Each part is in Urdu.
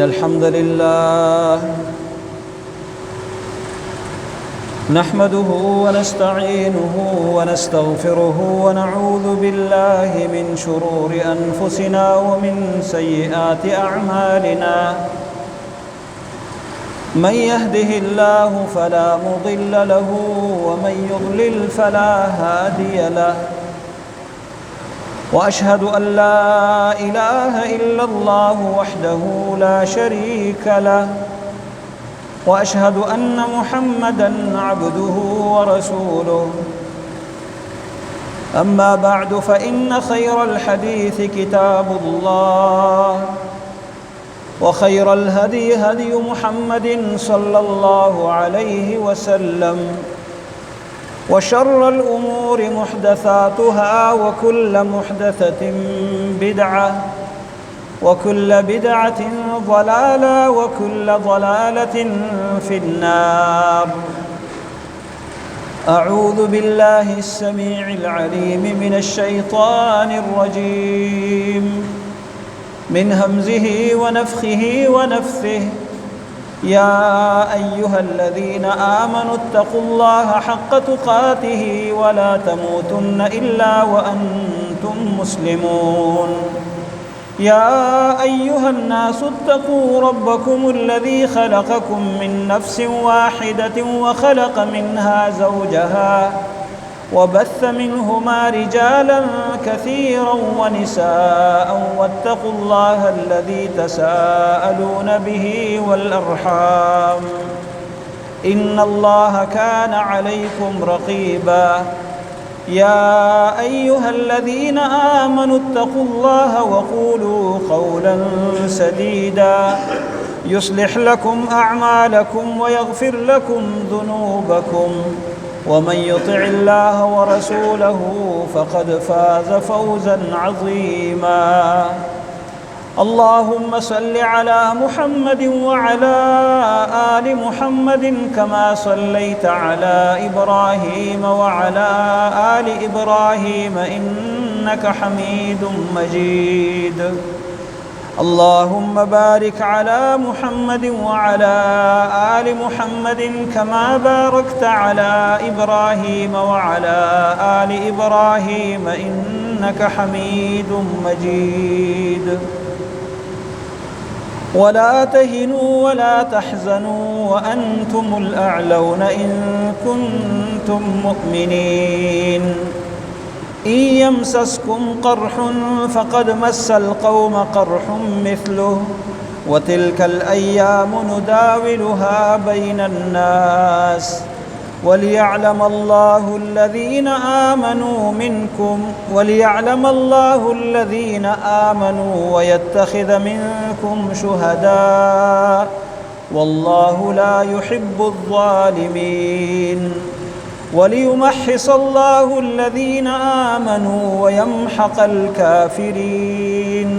الحمد لله نحمده ونستعينه ونستغفره ونعوذ بالله من شرور أنفسنا ومن سيئات أعمالنا من يهده الله فلا مضل له ومن يضلل فلا هادي له وأشهد أن لا إله إلا الله وحده لا شريك له وأشهد أن محمدًا عبده ورسوله أما بعد فإن خير الحديث كتاب الله وخير الهدي هدي محمد صلى الله عليه وسلم وشر الأمور محدثاتها وكل محدثة بدعة وكل بدعة ضلالة وكل ضلالة في النار. أعوذ بالله السميع العليم من الشيطان الرجيم من همزه ونفخه ونفثه. يا أيها الذين آمنوا اتقوا الله حق تقاته ولا تموتن إلا وأنتم مسلمون. يا أيها الناس اتقوا ربكم الذي خلقكم من نفس واحدة وخلق منها زوجها وبث منهما رجالا كثيرا ونساء واتقوا الله الذي تساءلون به والأرحام إن الله كان عليكم رقيبا. يا أيها الذين آمنوا اتقوا الله وقولوا قولا سديدا يصلح لكم أعمالكم ويغفر لكم ذنوبكم ومن يطع الله ورسوله فقد فاز فوزا عظيما. اللهم صل على محمد وعلى آل محمد كما صليت على إبراهيم وعلى آل إبراهيم إنك حميد مجيد. اللهم بارك على محمد وعلى آل محمد كما باركت على إبراهيم وعلى آل إبراهيم إنك حميد مجيد. ولا تهنوا ولا تحزنوا وأنتم الأعلون إن كنتم مؤمنين. إن يمسسكم قرح فقد مس القوم قرح مثله وتلك الأيام نداولها بين الناس وليعلم الله الذين آمنوا ويتخذ منكم شهداء والله لا يحب الظالمين. وليمحص الله الذين آمنوا ويمحق الكافرين.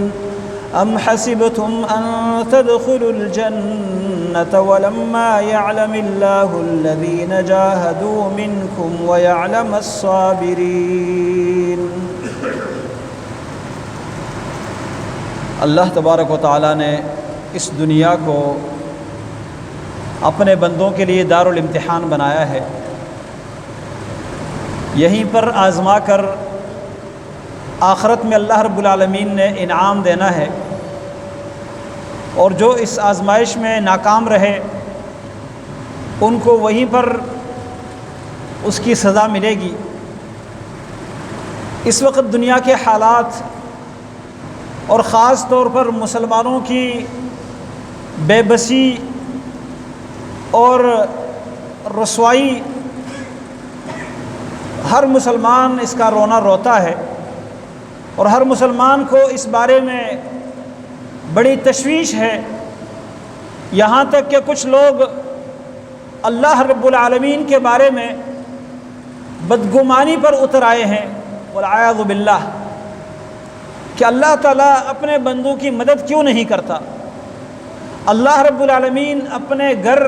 أم حسبتم أن تدخلوا الجنة ولما يعلم الله الذين جاهدوا منكم ويعلم الصابرين. اللہ تبارک و تعالیٰ نے اس دنیا کو اپنے بندوں کے لیے دار الامتحان بنایا ہے. یہیں پر آزما کر آخرت میں اللہ رب العالمین نے انعام دینا ہے، اور جو اس آزمائش میں ناکام رہے ان کو وہیں پر اس کی سزا ملے گی. اس وقت دنیا کے حالات اور خاص طور پر مسلمانوں کی بے بسی اور رسوائی، ہر مسلمان اس کا رونا روتا ہے، اور ہر مسلمان کو اس بارے میں بڑی تشویش ہے. یہاں تک کہ کچھ لوگ اللہ رب العالمین کے بارے میں بدگمانی پر اتر آئے ہیں والعیاذ باللہ، کہ اللہ تعالیٰ اپنے بندوں کی مدد کیوں نہیں کرتا، اللہ رب العالمین اپنے گھر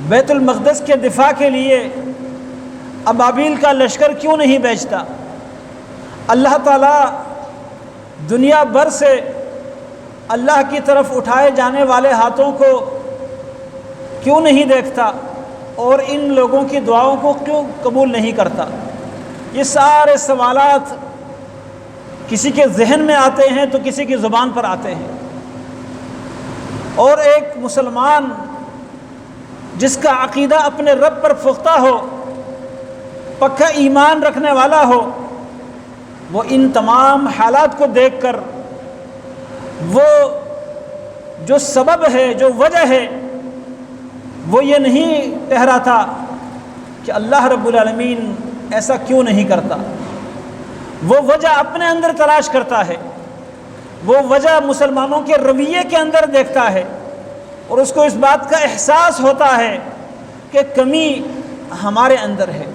بیت المقدس کے دفاع کے لیے ابابیل کا لشکر کیوں نہیں بھیجتا، اللہ تعالیٰ دنیا بھر سے اللہ کی طرف اٹھائے جانے والے ہاتھوں کو کیوں نہیں دیکھتا اور ان لوگوں کی دعاؤں کو کیوں قبول نہیں کرتا؟ یہ سارے سوالات کسی کے ذہن میں آتے ہیں تو کسی کی زبان پر آتے ہیں، اور ایک مسلمان جس کا عقیدہ اپنے رب پر پختہ ہو، پکا ایمان رکھنے والا ہو، وہ ان تمام حالات کو دیکھ کر وہ جو سبب ہے، جو وجہ ہے، وہ یہ نہیں ٹھہراتا کہ اللہ رب العالمین ایسا کیوں نہیں کرتا، وہ وجہ اپنے اندر تلاش کرتا ہے، وہ وجہ مسلمانوں کے رویے کے اندر دیکھتا ہے، اور اس کو اس بات کا احساس ہوتا ہے کہ کمی ہمارے اندر ہے۔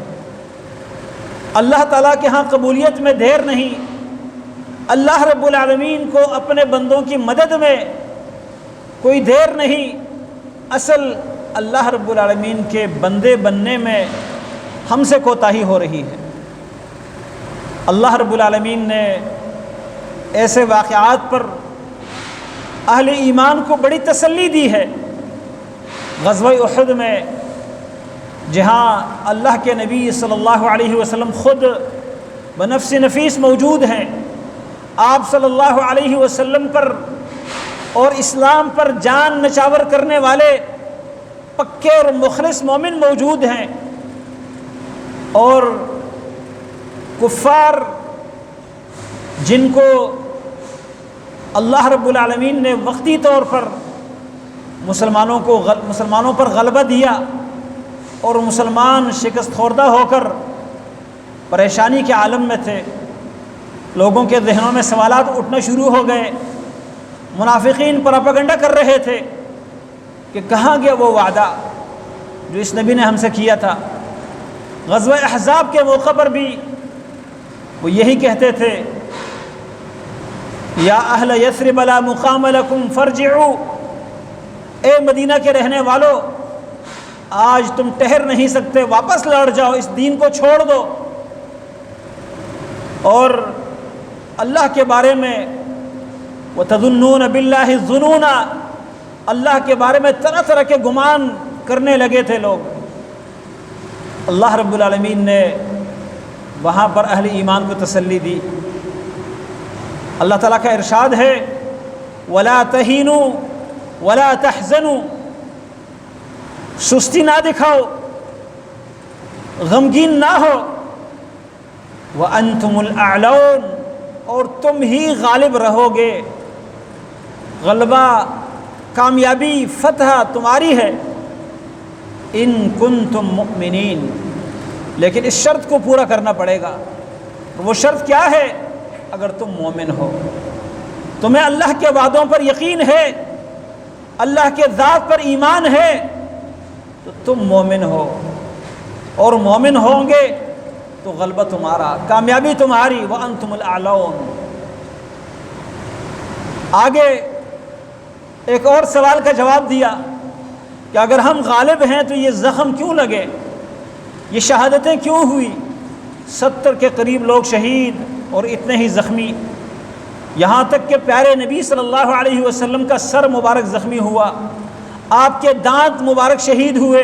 اللہ تعالیٰ کے ہاں قبولیت میں دیر نہیں، اللہ رب العالمین کو اپنے بندوں کی مدد میں کوئی دیر نہیں، اصل اللہ رب العالمین کے بندے بننے میں ہم سے کوتاہی ہو رہی ہے۔ اللہ رب العالمین نے ایسے واقعات پر اہل ایمان کو بڑی تسلی دی ہے۔ غزوہ احد میں جہاں اللہ کے نبی صلی اللہ علیہ وسلم خود بنفس نفیس موجود ہیں، آپ صلی اللہ علیہ وسلم پر اور اسلام پر جان نچاور کرنے والے پکے اور مخلص مومن موجود ہیں، اور کفار جن کو اللہ رب العالمین نے وقتی طور پر مسلمانوں پر غلبہ دیا اور مسلمان شکست خوردہ ہو کر پریشانی کے عالم میں تھے، لوگوں کے ذہنوں میں سوالات اٹھنا شروع ہو گئے، منافقین پروپیگنڈا کر رہے تھے کہ کہاں گیا وہ وعدہ جو اس نبی نے ہم سے کیا تھا۔ غزوہ احزاب کے موقع پر بھی وہ یہی کہتے تھے، یا اہل یثرب لا مقام لکم فرجعوا، اے مدینہ کے رہنے والو آج تم ٹھہر نہیں سکتے، واپس لوٹ جاؤ، اس دین کو چھوڑ دو۔ اور اللہ کے بارے میں وَتَظُنُّونَ بِاللَّهِ الظُّنُونَ، اللہ کے بارے میں طرح طرح کے گمان کرنے لگے تھے لوگ۔ اللہ رب العالمین نے وہاں پر اہل ایمان کو تسلی دی۔ اللہ تعالیٰ کا ارشاد ہے وَلَا تَهِنُوا وَلَا تَحْزَنُوا، سستی نہ دکھاؤ، غمگین نہ ہو، وَأَنْتُمُ الْأَعْلَوْنَ، اور تم ہی غالب رہو گے، غلبہ، کامیابی، فتح تمہاری ہے، ان کنتم مؤمنین، لیکن اس شرط کو پورا کرنا پڑے گا۔ وہ شرط کیا ہے؟ اگر تم مومن ہو، تمہیں اللہ کے وعدوں پر یقین ہے، اللہ کے ذات پر ایمان ہے، تو تم مومن ہو، اور مومن ہوں گے تو غلبہ تمہارا، کامیابی تمہاری، وَأَنْتُمُ الْأَعْلَوْنَ۔ آگے ایک اور سوال کا جواب دیا کہ اگر ہم غالب ہیں تو یہ زخم کیوں لگے، یہ شہادتیں کیوں ہوئی، 70 کے قریب لوگ شہید اور اتنے ہی زخمی، یہاں تک کہ پیارے نبی صلی اللہ علیہ وسلم کا سر مبارک زخمی ہوا، آپ کے دانت مبارک شہید ہوئے،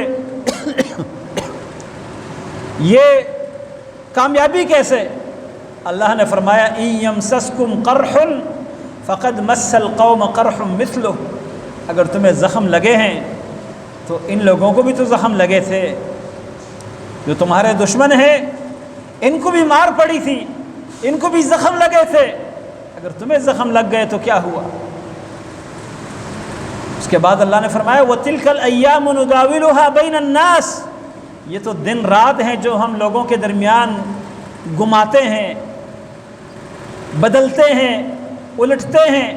یہ کامیابی کیسے؟ اللہ نے فرمایا إِن يَمْسَسْكُمْ قَرْحٌ فَقَدْ مَسَّ الْقَوْمَ قَرْحٌ مِثْلُهُ، اگر تمہیں زخم لگے ہیں تو ان لوگوں کو بھی تو زخم لگے تھے، جو تمہارے دشمن ہیں ان کو بھی مار پڑی تھی، ان کو بھی زخم لگے تھے، اگر تمہیں زخم لگ گئے تو کیا ہوا؟ اس کے بعد اللہ نے فرمایا وَتِلْكَ الْأَيَّامُ نُدَاوِلُهَا بَيْنَ النَّاسِ، یہ تو دن رات ہیں جو ہم لوگوں کے درمیان گماتے ہیں، بدلتے ہیں، الٹتے ہیں،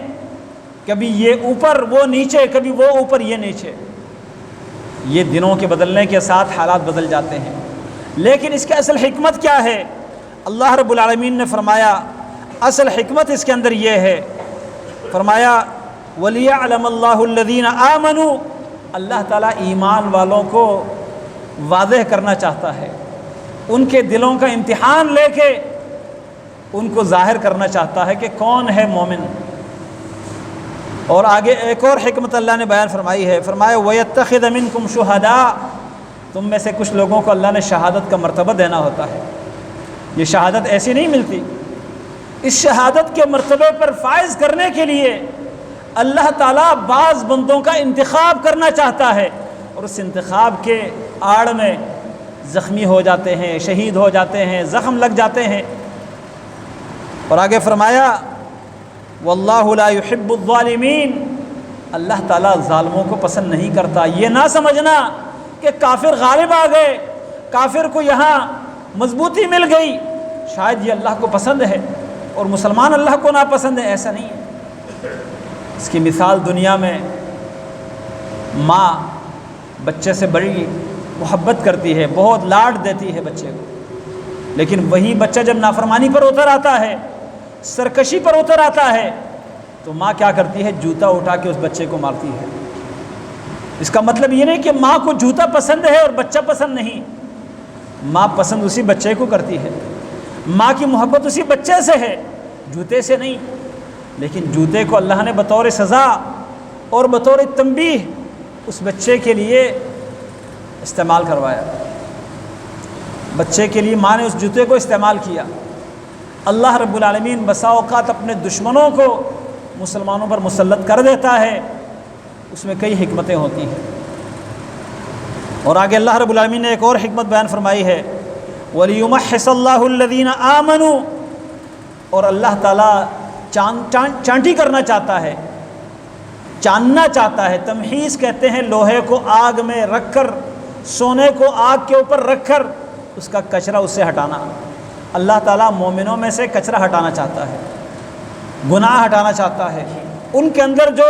کبھی یہ اوپر وہ نیچے، کبھی وہ اوپر یہ نیچے، یہ دنوں کے بدلنے کے ساتھ حالات بدل جاتے ہیں۔ لیکن اس کی اصل حکمت کیا ہے؟ اللہ رب العالمین نے فرمایا اصل حکمت اس کے اندر یہ ہے، فرمایا وَلِيَعْلَمَ اللَّهُ الَّذِينَ آمَنُوا، اللہ تعالیٰ ایمان والوں کو واضح کرنا چاہتا ہے، ان کے دلوں کا امتحان لے کے ان کو ظاہر کرنا چاہتا ہے کہ کون ہے مومن۔ اور آگے ایک اور حکمت اللہ نے بیان فرمائی ہے، فرمایا وَيَتَّخِذَ مِنْكُمْ شُهَدَاءَ، تم میں سے کچھ لوگوں کو اللہ نے شہادت کا مرتبہ دینا ہوتا ہے۔ یہ شہادت ایسی نہیں ملتی، اس شہادت کے مرتبے پر فائز کرنے کے لیے اللہ تعالیٰ بعض بندوں کا انتخاب کرنا چاہتا ہے، اور اس انتخاب کے آڑ میں زخمی ہو جاتے ہیں، شہید ہو جاتے ہیں، زخم لگ جاتے ہیں۔ اور آگے فرمایا واللہ لا يحب الظالمین، اللہ تعالیٰ ظالموں کو پسند نہیں کرتا۔ یہ نہ سمجھنا کہ کافر غالب آ گئے، کافر کو یہاں مضبوطی مل گئی، شاید یہ اللہ کو پسند ہے اور مسلمان اللہ کو ناپسند ہے، ایسا نہیں ہے۔ اس کی مثال دنیا میں ماں بچے سے بڑی محبت کرتی ہے، بہت لاڈ دیتی ہے بچے کو، لیکن وہی بچہ جب نافرمانی پر اتر آتا ہے، سرکشی پر اتر آتا ہے، تو ماں کیا کرتی ہے؟ جوتا اٹھا کے اس بچے کو مارتی ہے۔ اس کا مطلب یہ نہیں کہ ماں کو جوتا پسند ہے اور بچہ پسند نہیں، ماں پسند اسی بچے کو کرتی ہے، ماں کی محبت اسی بچے سے ہے، جوتے سے نہیں۔ لیکن جوتے کو اللہ نے بطور سزا اور بطور تنبیہ اس بچے کے لیے استعمال کروایا، بچے کے لیے ماں نے اس جوتے کو استعمال کیا۔ اللہ رب العالمین بسا اوقات اپنے دشمنوں کو مسلمانوں پر مسلط کر دیتا ہے، اس میں کئی حکمتیں ہوتی ہیں۔ اور آگے اللہ رب العالمین نے ایک اور حکمت بیان فرمائی ہے وَلِيُمَحِّصَ اللَّهُ الَّذِينَ آمَنُوا، اور اللہ تعالیٰ چانٹی کرنا چاہتا ہے، چاننا چاہتا ہے۔ تمحیص کہتے ہیں لوہے کو آگ میں رکھ کر، سونے کو آگ کے اوپر رکھ کر اس کا کچرا اس سے ہٹانا۔ اللہ تعالیٰ مومنوں میں سے کچرا ہٹانا چاہتا ہے، گناہ ہٹانا چاہتا ہے، ان کے اندر جو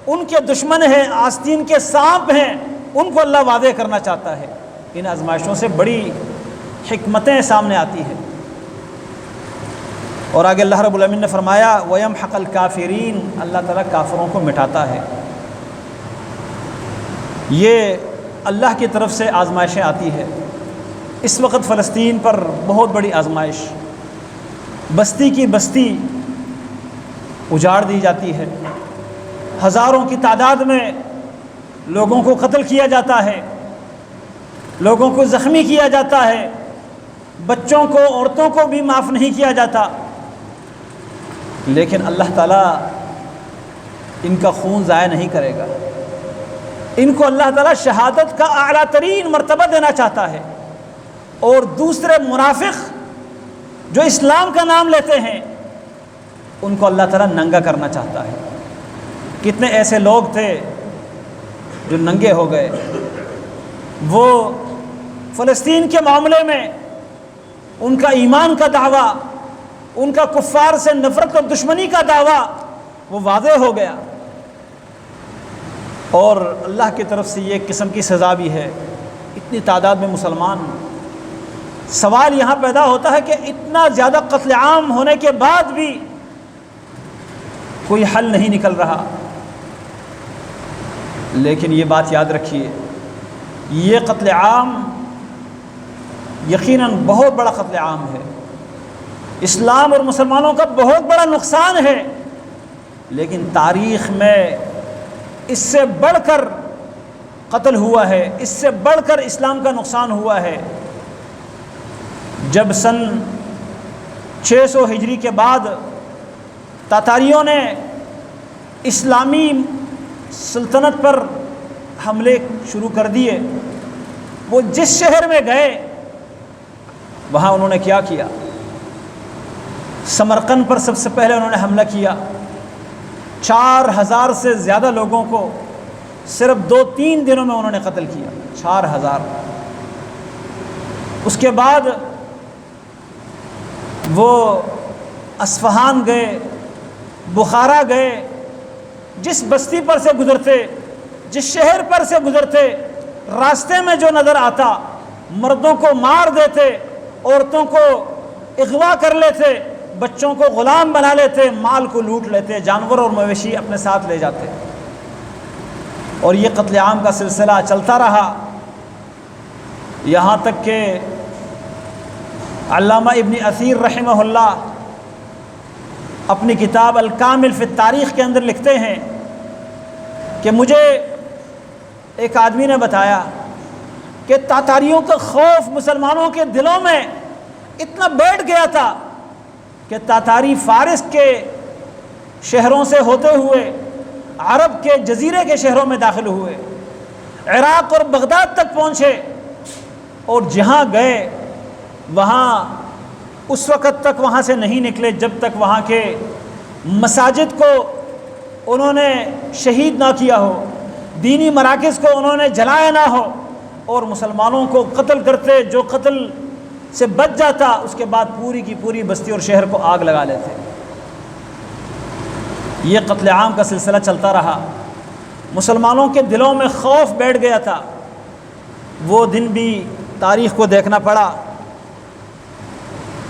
ان کے دشمن ہیں، آستین کے سانپ ہیں، ان کو اللہ واضح کرنا چاہتا ہے۔ ان آزمائشوں سے بڑی حکمتیں سامنے آتی ہیں۔ اور آگے اللہ رب العالمین نے فرمایا وَيَمْحَقَ الْكَافِرِينَ، اللہ تعالیٰ کافروں کو مٹاتا ہے۔ یہ اللہ کی طرف سے آزمائشیں آتی ہے۔ اس وقت فلسطین پر بہت بڑی آزمائش، بستی کی بستی اجاڑ دی جاتی ہے، ہزاروں کی تعداد میں لوگوں کو قتل کیا جاتا ہے، لوگوں کو زخمی کیا جاتا ہے، بچوں کو، عورتوں کو بھی معاف نہیں کیا جاتا۔ لیکن اللہ تعالیٰ ان کا خون ضائع نہیں کرے گا، ان کو اللہ تعالیٰ شہادت کا اعلیٰ ترین مرتبہ دینا چاہتا ہے۔ اور دوسرے منافق جو اسلام کا نام لیتے ہیں ان کو اللہ تعالیٰ ننگا کرنا چاہتا ہے۔ کتنے ایسے لوگ تھے جو ننگے ہو گئے، وہ فلسطین کے معاملے میں ان کا ایمان کا دعویٰ، ان کا کفار سے نفرت اور دشمنی کا دعویٰ وہ واضح ہو گیا، اور اللہ کی طرف سے یہ ایک قسم کی سزا بھی ہے۔ اتنی تعداد میں مسلمان، سوال یہاں پیدا ہوتا ہے کہ اتنا زیادہ قتل عام ہونے کے بعد بھی کوئی حل نہیں نکل رہا۔ لیکن یہ بات یاد رکھیے، یہ قتل عام یقیناً بہت بڑا قتل عام ہے، اسلام اور مسلمانوں کا بہت بڑا نقصان ہے، لیکن تاریخ میں اس سے بڑھ کر قتل ہوا ہے، اس سے بڑھ کر اسلام کا نقصان ہوا ہے۔ جب سن 600 ہجری کے بعد تاتاریوں نے اسلامی سلطنت پر حملے شروع کر دیے، وہ جس شہر میں گئے وہاں انہوں نے کیا کیا؟ سمرقند پر سب سے پہلے انہوں نے حملہ کیا، 4000 سے زیادہ لوگوں کو صرف 2-3 دنوں میں انہوں نے قتل کیا، 4000۔ اس کے بعد وہ اصفہان گئے، بخارا گئے، جس بستی پر سے گزرتے، جس شہر پر سے گزرتے، راستے میں جو نظر آتا مردوں کو مار دیتے، عورتوں کو اغوا کر لیتے، بچوں کو غلام بنا لیتے، مال کو لوٹ لیتے، جانور اور مویشی اپنے ساتھ لے جاتے۔ اور یہ قتل عام کا سلسلہ چلتا رہا، یہاں تک کہ علامہ ابن اثیر رحمہ اللہ اپنی کتاب الکامل فی التاریخ کے اندر لکھتے ہیں کہ مجھے ایک آدمی نے بتایا کہ تاتاریوں کا خوف مسلمانوں کے دلوں میں اتنا بیٹھ گیا تھا کہ تاتاری فارس کے شہروں سے ہوتے ہوئے عرب کے جزیرے کے شہروں میں داخل ہوئے، عراق اور بغداد تک پہنچے، اور جہاں گئے وہاں اس وقت تک وہاں سے نہیں نکلے جب تک وہاں کے مساجد کو انہوں نے شہید نہ کیا ہو، دینی مراکز کو انہوں نے جلایا نہ ہو، اور مسلمانوں کو قتل کرتے، جو قتل سے بچ جاتا اس کے بعد پوری کی پوری بستی اور شہر کو آگ لگا لیتے۔ یہ قتل عام کا سلسلہ چلتا رہا، مسلمانوں کے دلوں میں خوف بیٹھ گیا تھا۔ وہ دن بھی تاریخ کو دیکھنا پڑا۔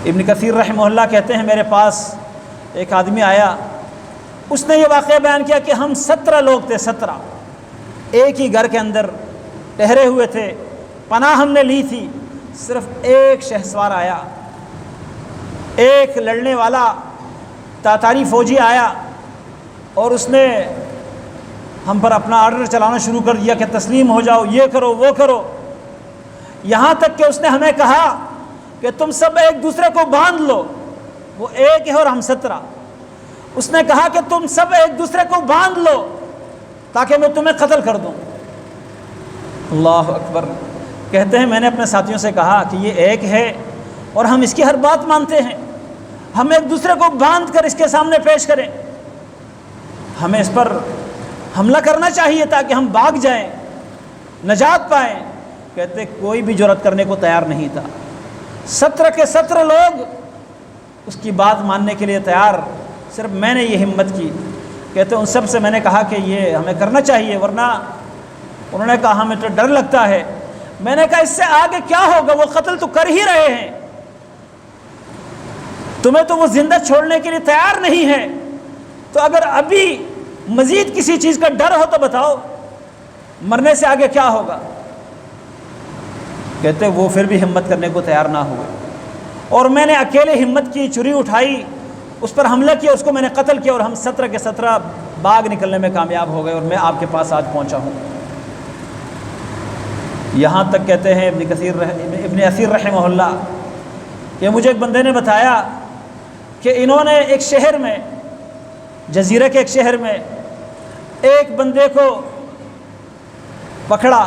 ابن کثیر رحمہ اللہ کہتے ہیں میرے پاس ایک آدمی آیا، اس نے یہ واقعہ بیان کیا کہ ہم 17 لوگ تھے، 17 ایک ہی گھر کے اندر ٹھہرے ہوئے تھے، پناہ ہم نے لی تھی، صرف ایک شہسوار آیا، ایک لڑنے والا تاتاری فوجی آیا، اور اس نے ہم پر اپنا آرڈر چلانا شروع کر دیا کہ تسلیم ہو جاؤ، یہ کرو وہ کرو، یہاں تک کہ اس نے ہمیں کہا کہ تم سب ایک دوسرے کو باندھ لو۔ وہ ایک ہے اور ہم 17۔ اس نے کہا کہ تم سب ایک دوسرے کو باندھ لو تاکہ میں تمہیں قتل کر دوں۔ اللہ اکبر۔ کہتے ہیں میں نے اپنے ساتھیوں سے کہا کہ یہ ایک ہے اور ہم اس کی ہر بات مانتے ہیں، ہم ایک دوسرے کو باندھ کر اس کے سامنے پیش کریں، ہمیں اس پر حملہ کرنا چاہیے تاکہ ہم بھاگ جائیں، نجات پائیں۔ کہتے کوئی بھی جرأت کرنے کو تیار نہیں تھا، 17 کے 17 لوگ اس کی بات ماننے کے لیے تیار، صرف میں نے یہ ہمت کی۔ کہتے ان سب سے میں نے کہا کہ یہ ہمیں کرنا چاہیے، ورنہ انہوں نے کہا ہمیں تو ڈر لگتا ہے۔ میں نے کہا اس سے آگے کیا ہوگا، وہ قتل تو کر ہی رہے ہیں، تمہیں تو وہ زندہ چھوڑنے کے لیے تیار نہیں ہے، تو اگر ابھی مزید کسی چیز کا ڈر ہو تو بتاؤ، مرنے سے آگے کیا ہوگا۔ کہتے وہ پھر بھی ہمت کرنے کو تیار نہ ہوئے، اور میں نے اکیلے ہمت کی، چھری اٹھائی، اس پر حملہ کیا، اس کو میں نے قتل کیا، اور ہم 17 کے 17 باغ نکلنے میں کامیاب ہو گئے، اور میں آپ کے پاس آج پہنچا ہوں۔ یہاں تک کہتے ہیں ابن اثیر رحمہ اللہ کہ مجھے ایک بندے نے بتایا کہ انہوں نے ایک شہر میں، جزیرے کے ایک شہر میں ایک بندے کو پکڑا،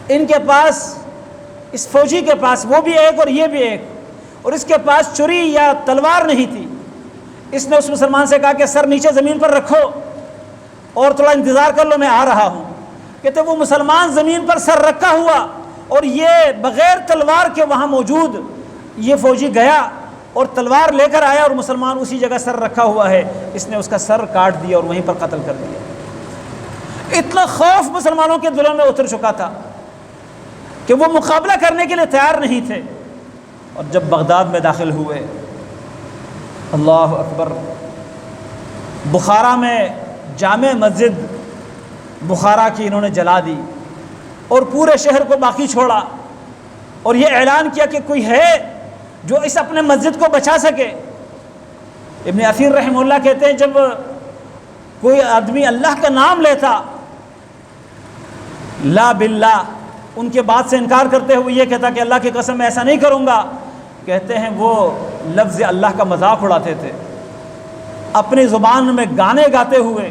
ان کے پاس، اس فوجی کے پاس، وہ بھی ایک اور یہ بھی ایک، اور اس کے پاس چھری یا تلوار نہیں تھی۔ اس نے اس مسلمان سے کہا کہ سر نیچے زمین پر رکھو اور تھوڑا انتظار کر لو، میں آ رہا ہوں۔ کہتے وہ مسلمان زمین پر سر رکھا ہوا اور یہ بغیر تلوار کے وہاں موجود، یہ فوجی گیا اور تلوار لے کر آیا، اور مسلمان اسی جگہ سر رکھا ہوا ہے، اس نے اس کا سر کاٹ دیا اور وہیں پر قتل کر دیا۔ اتنا خوف مسلمانوں کے دلوں میں اتر چکا تھا کہ وہ مقابلہ کرنے کے لیے تیار نہیں تھے۔ اور جب بغداد میں داخل ہوئے، اللہ اکبر، بخارا میں جامع مسجد بخارا کی انہوں نے جلا دی اور پورے شہر کو باقی چھوڑا، اور یہ اعلان کیا کہ کوئی ہے جو اس اپنے مسجد کو بچا سکے۔ ابن اثیر رحمہ اللہ کہتے ہیں جب کوئی آدمی اللہ کا نام لیتا، لا باللہ، ان کے بات سے انکار کرتے ہوئے یہ کہتا کہ اللہ کی قسم میں ایسا نہیں کروں گا، کہتے ہیں وہ لفظ اللہ کا مذاق اڑاتے تھے، اپنی زبان میں گانے گاتے ہوئے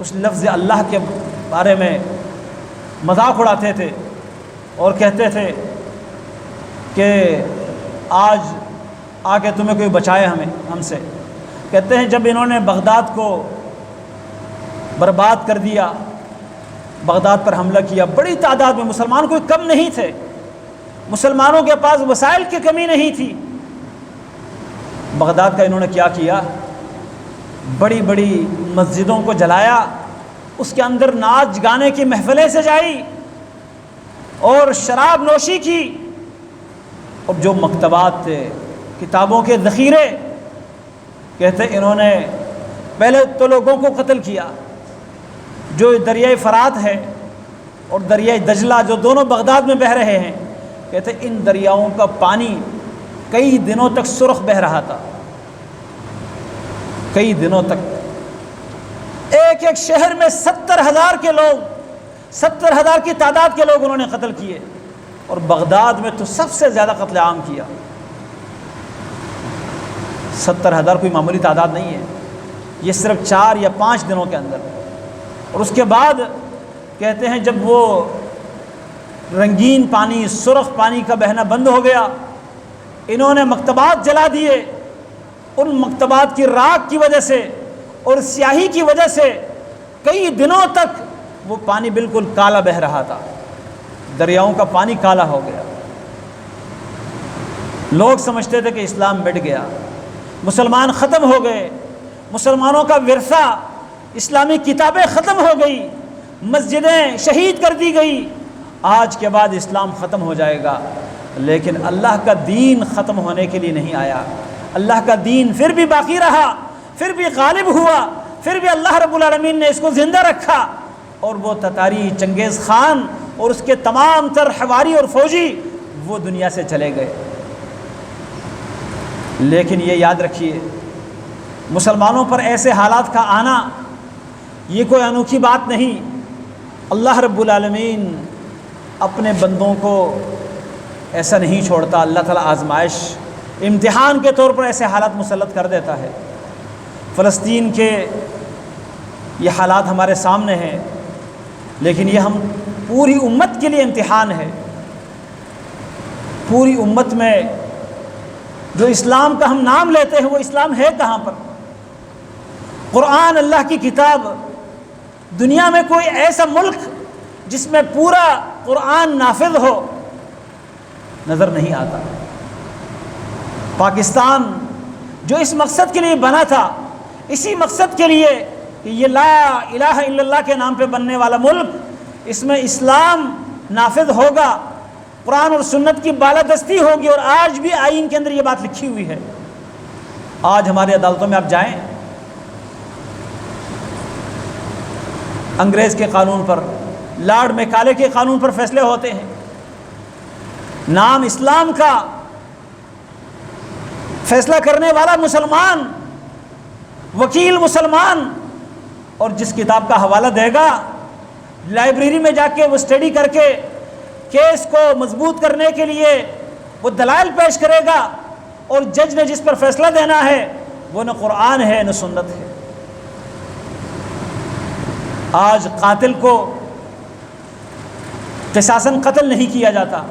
اس لفظ اللہ کے بارے میں مذاق اڑاتے تھے، اور کہتے تھے کہ آج آ کے تمہیں کوئی بچائے ہم سے۔ کہتے ہیں جب انہوں نے بغداد کو برباد کر دیا، بغداد پر حملہ کیا، بڑی تعداد میں مسلمان کوئی کم نہیں تھے، مسلمانوں کے پاس وسائل کی کمی نہیں تھی۔ بغداد کا انہوں نے کیا کیا، بڑی بڑی مسجدوں کو جلایا، اس کے اندر ناچ گانے کی محفلیں سجائی اور شراب نوشی کی، اور جو مکتبات تھے، کتابوں کے ذخیرے، کہتے انہوں نے پہلے تو لوگوں کو قتل کیا۔ جو دریائے فرات ہے اور دریائے دجلہ جو دونوں بغداد میں بہہ رہے ہیں، کہتے ان دریاؤں کا پانی کئی دنوں تک سرخ بہہ رہا تھا، کئی دنوں تک۔ ایک ایک ایک شہر میں 70,000 کے لوگ، 70,000 کی تعداد کے لوگ انہوں نے قتل کیے، اور بغداد میں تو سب سے زیادہ قتل عام کیا۔ 70,000 کوئی معمولی تعداد نہیں ہے، یہ صرف 4 یا 5 دنوں کے اندر۔ اور اس کے بعد کہتے ہیں جب وہ رنگین پانی، سرخ پانی کا بہنا بند ہو گیا، انہوں نے مکتبات جلا دیے۔ ان مکتبات کی راکھ کی وجہ سے اور سیاہی کی وجہ سے کئی دنوں تک وہ پانی بالکل کالا بہہ رہا تھا، دریاؤں کا پانی کالا ہو گیا۔ لوگ سمجھتے تھے کہ اسلام مٹ گیا، مسلمان ختم ہو گئے، مسلمانوں کا ورثہ، اسلامی کتابیں ختم ہو گئی، مسجدیں شہید کر دی گئی، آج کے بعد اسلام ختم ہو جائے گا۔ لیکن اللہ کا دین ختم ہونے کے لیے نہیں آیا، اللہ کا دین پھر بھی باقی رہا، پھر بھی غالب ہوا، پھر بھی اللہ رب العالمین نے اس کو زندہ رکھا، اور وہ تتاری چنگیز خان اور اس کے تمام تر حواری اور فوجی وہ دنیا سے چلے گئے۔ لیکن یہ یاد رکھیے، مسلمانوں پر ایسے حالات کا آنا یہ کوئی انوکھی بات نہیں۔ اللہ رب العالمین اپنے بندوں کو ایسا نہیں چھوڑتا، اللہ تعالیٰ آزمائش، امتحان کے طور پر ایسے حالات مسلط کر دیتا ہے۔ فلسطین کے یہ حالات ہمارے سامنے ہیں، لیکن یہ ہم پوری امت کے لیے امتحان ہے۔ پوری امت میں جو اسلام کا ہم نام لیتے ہیں وہ اسلام ہے کہاں پر؟ قرآن اللہ کی کتاب، دنیا میں کوئی ایسا ملک جس میں پورا قرآن نافذ ہو نظر نہیں آتا۔ پاکستان جو اس مقصد کے لیے بنا تھا، اسی مقصد کے لیے کہ یہ لا الہ الا اللہ کے نام پہ بننے والا ملک، اس میں اسلام نافذ ہوگا، قرآن اور سنت کی بالادستی ہوگی، اور آج بھی آئین کے اندر یہ بات لکھی ہوئی ہے۔ آج ہماری عدالتوں میں آپ جائیں، انگریز کے قانون پر، لارڈ میکالے کے قانون پر فیصلے ہوتے ہیں، نام اسلام کا فیصلہ کرنے والا مسلمان، وکیل مسلمان، اور جس کتاب کا حوالہ دے گا لائبریری میں جا کے وہ اسٹڈی کر کے کیس کو مضبوط کرنے کے لیے وہ دلائل پیش کرے گا، اور جج نے جس پر فیصلہ دینا ہے وہ نہ قرآن ہے نہ سنت ہے۔ آج قاتل کو قصاصاً قتل نہیں کیا جاتا،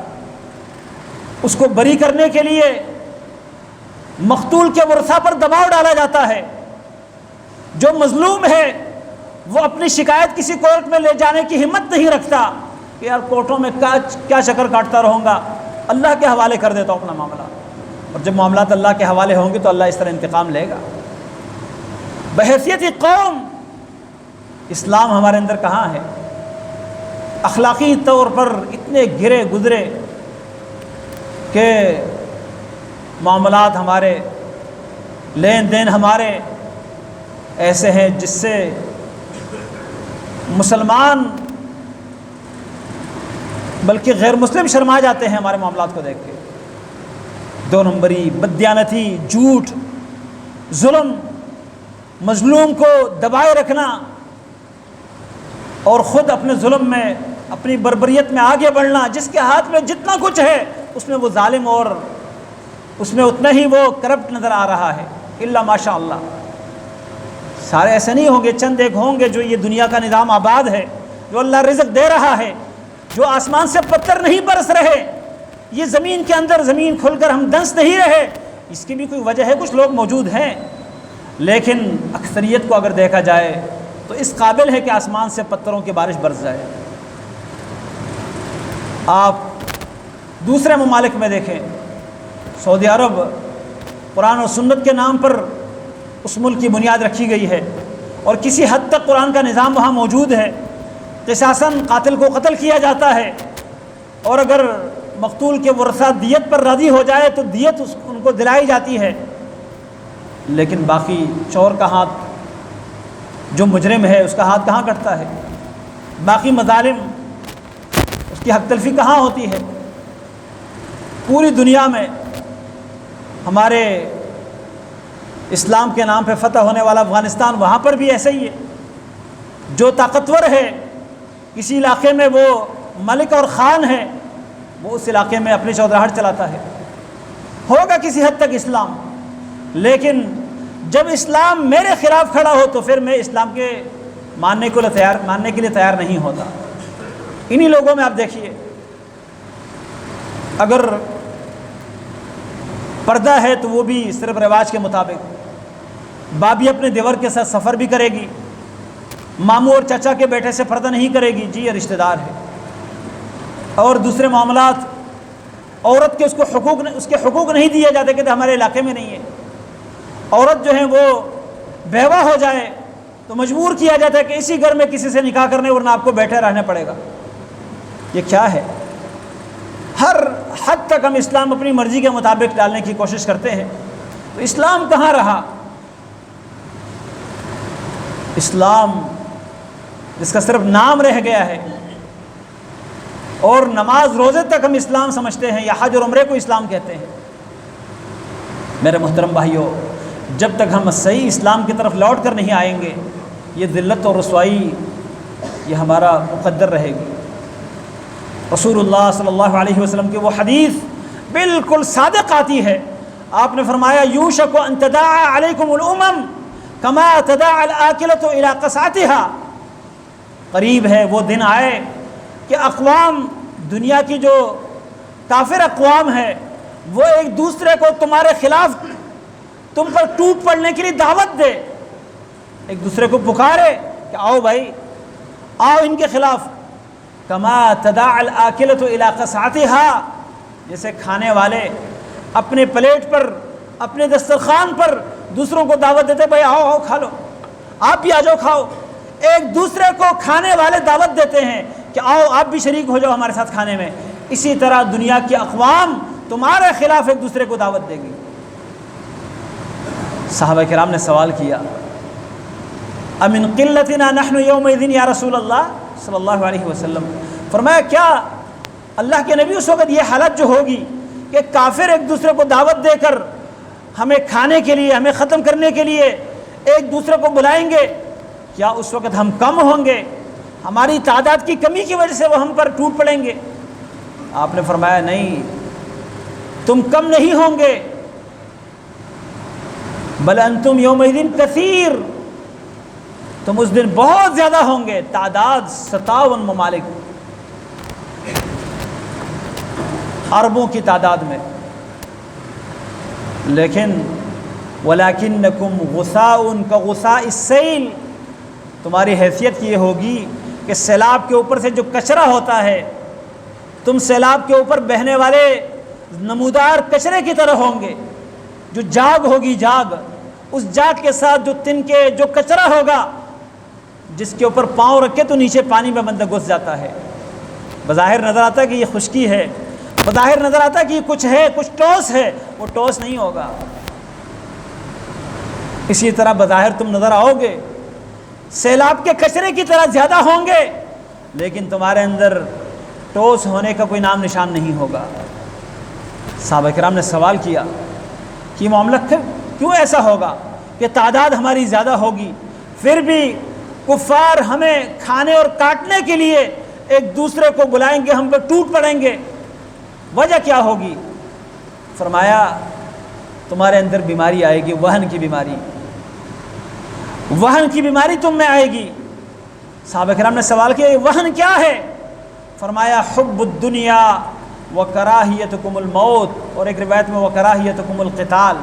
اس کو بری کرنے کے لیے مقتول کے ورثہ پر دباؤ ڈالا جاتا ہے۔ جو مظلوم ہے وہ اپنی شکایت کسی کورٹ میں لے جانے کی ہمت نہیں رکھتا کہ یار کورٹوں میں کیا چکر کاٹتا رہوں گا، اللہ کے حوالے کر دیتا ہوں اپنا معاملہ۔ اور جب معاملات اللہ کے حوالے ہوں گے تو اللہ اس طرح انتقام لے گا۔ بحیثیت قوم اسلام ہمارے اندر کہاں ہے؟ اخلاقی طور پر اتنے گرے گزرے کہ معاملات ہمارے، لین دین ہمارے ایسے ہیں جس سے مسلمان بلکہ غیر مسلم شرما جاتے ہیں ہمارے معاملات کو دیکھ کے۔ 2 نمبری، بددیانتی، جھوٹ، ظلم، مظلوم کو دبائے رکھنا، اور خود اپنے ظلم میں، اپنی بربریت میں آگے بڑھنا۔ جس کے ہاتھ میں جتنا کچھ ہے اس میں وہ ظالم اور اس میں اتنا ہی وہ کرپٹ نظر آ رہا ہے، الا ماشاء اللہ۔ سارے ایسے نہیں ہوں گے، چند ایک ہوں گے جو یہ دنیا کا نظام آباد ہے، جو اللہ رزق دے رہا ہے، جو آسمان سے پتھر نہیں برس رہے، یہ زمین کے اندر زمین کھل کر ہم دنس نہیں رہے، اس کی بھی کوئی وجہ ہے، کچھ لوگ موجود ہیں۔ لیکن اکثریت کو اگر دیکھا جائے تو اس قابل ہے کہ آسمان سے پتھروں کی بارش برس جائے۔ آپ دوسرے ممالک میں دیکھیں، سعودی عرب، قرآن اور سنت کے نام پر اس ملک کی بنیاد رکھی گئی ہے، اور کسی حد تک قرآن کا نظام وہاں موجود ہے۔ قصاصاً قاتل کو قتل کیا جاتا ہے، اور اگر مقتول کے ورثہ دیت پر راضی ہو جائے تو دیت ان کو دلائی جاتی ہے۔ لیکن باقی چور کا ہاتھ، جو مجرم ہے اس کا ہاتھ کہاں کٹتا ہے؟ باقی مظالم، اس کی حق تلفی کہاں ہوتی ہے؟ پوری دنیا میں ہمارے اسلام کے نام پہ فتح ہونے والا افغانستان، وہاں پر بھی ایسا ہی ہے۔ جو طاقتور ہے کسی علاقے میں وہ ملک اور خان ہے، وہ اس علاقے میں اپنی چودراہٹ چلاتا ہے، ہوگا کسی حد تک اسلام، لیکن جب اسلام میرے خلاف کھڑا ہو تو پھر میں اسلام کے ماننے کے لیے تیار نہیں ہوتا۔ انہی لوگوں میں آپ دیکھیے، اگر پردہ ہے تو وہ بھی صرف رواج کے مطابق، بابی اپنے دیور کے ساتھ سفر بھی کرے گی، ماموں اور چچا کے بیٹے سے پردہ نہیں کرے گی، جی یہ رشتہ دار ہے، اور دوسرے معاملات عورت کے اس کے حقوق نہیں دیے جاتے کہ ہمارے علاقے میں نہیں ہے۔ عورت جو ہے وہ بیوہ ہو جائے تو مجبور کیا جاتا ہے کہ اسی گھر میں کسی سے نکاح کرنے، ورنہ آپ کو بیٹھے رہنا پڑے گا۔ یہ کیا ہے؟ ہر حد تک ہم اسلام اپنی مرضی کے مطابق ڈالنے کی کوشش کرتے ہیں، تو اسلام کہاں رہا؟ اسلام جس کا صرف نام رہ گیا ہے، اور نماز روزے تک ہم اسلام سمجھتے ہیں، یا حج اور عمرے کو اسلام کہتے ہیں۔ میرے محترم بھائیوں، جب تک ہم صحیح اسلام کی طرف لوٹ کر نہیں آئیں گے، یہ ذلت اور رسوائی یہ ہمارا مقدر رہے گی۔ رسول اللہ صلی اللہ علیہ وسلم کی وہ حدیث بالکل صادق آتی ہے، آپ نے فرمایا یوشک ان تداعى علیکم الامم کما تداعى الآکلۃ الی قصعتها، قریب ہے وہ دن آئے کہ اقوام، دنیا کی جو کافر اقوام ہے، وہ ایک دوسرے کو تمہارے خلاف تم پر ٹوٹ پڑنے کے لیے دعوت دے، ایک دوسرے کو پکارے کہ آؤ بھائی، آؤ ان کے خلاف، کما تداعى الآکلۃ الی قصعتها، جیسے کھانے والے اپنے پلیٹ پر، اپنے دسترخوان پر دوسروں کو دعوت دیتے، بھائی آؤ آؤ کھا لو، آپ بھی آ جاؤ کھاؤ، ایک دوسرے کو کھانے والے دعوت دیتے ہیں کہ آؤ آپ بھی شریک ہو جاؤ ہمارے ساتھ کھانے میں، اسی طرح دنیا کی اقوام تمہارے خلاف ایک دوسرے کو دعوت دے گی۔ صحابہ کرام نے سوال کیا، امن قلتنا نحن یومئذ یا رسول اللہ صلی اللہ علیہ وسلم، فرمایا کیا اللہ کے نبی اس وقت یہ حالت جو ہوگی کہ کافر ایک دوسرے کو دعوت دے کر ہمیں کھانے کے لیے، ہمیں ختم کرنے کے لیے ایک دوسرے کو بلائیں گے، کیا اس وقت ہم کم ہوں گے؟ ہماری تعداد کی کمی کی وجہ سے وہ ہم پر ٹوٹ پڑیں گے؟ آپ نے فرمایا نہیں، تم کم نہیں ہوں گے، بل انتم یومئذ کثیر، تم اس دن بہت زیادہ ہوں گے، تعداد 57 ممالک، اربوں کی تعداد میں، لیکن وَلَكِنَّكُمْ غُثَاءٌ كَغُثَاءِ السَّيْلِ، تمہاری حیثیت یہ ہوگی کہ سیلاب کے اوپر سے جو کچرا ہوتا ہے، تم سیلاب کے اوپر بہنے والے نمودار کچرے کی طرح ہوں گے، جو جاگ ہوگی، جاگ، اس جاگ کے ساتھ جو تنکے، جو کچرا ہوگا، جس کے اوپر پاؤں رکھے تو نیچے پانی میں بندہ گھس جاتا ہے، بظاہر نظر آتا ہے کہ یہ خشکی ہے، بظاہر نظر آتا ہے کہ یہ کچھ ہے، کچھ ٹوس ہے، وہ ٹوس نہیں ہوگا۔ اسی طرح بظاہر تم نظر آؤ گے سیلاب کے کچرے کی طرح زیادہ ہوں گے، لیکن تمہارے اندر ٹوس ہونے کا کوئی نام نشان نہیں ہوگا۔ صحابہ کرام نے سوال کیا کہ معاملہ کیوں ایسا ہوگا کہ تعداد ہماری زیادہ ہوگی، پھر بھی کفار ہمیں کھانے اور کاٹنے کے لیے ایک دوسرے کو بلائیں گے، ہم پہ ٹوٹ پڑیں گے، وجہ کیا ہوگی؟ فرمایا تمہارے اندر بیماری آئے گی، وہن کی بیماری، وہن کی بیماری تم میں آئے گی۔ صحابہ کرام نے سوال کیا یہ وہن کیا ہے؟ فرمایا حب الدنیا وکراہیتکم الموت، اور ایک روایت میں وکراہیتکم القتال،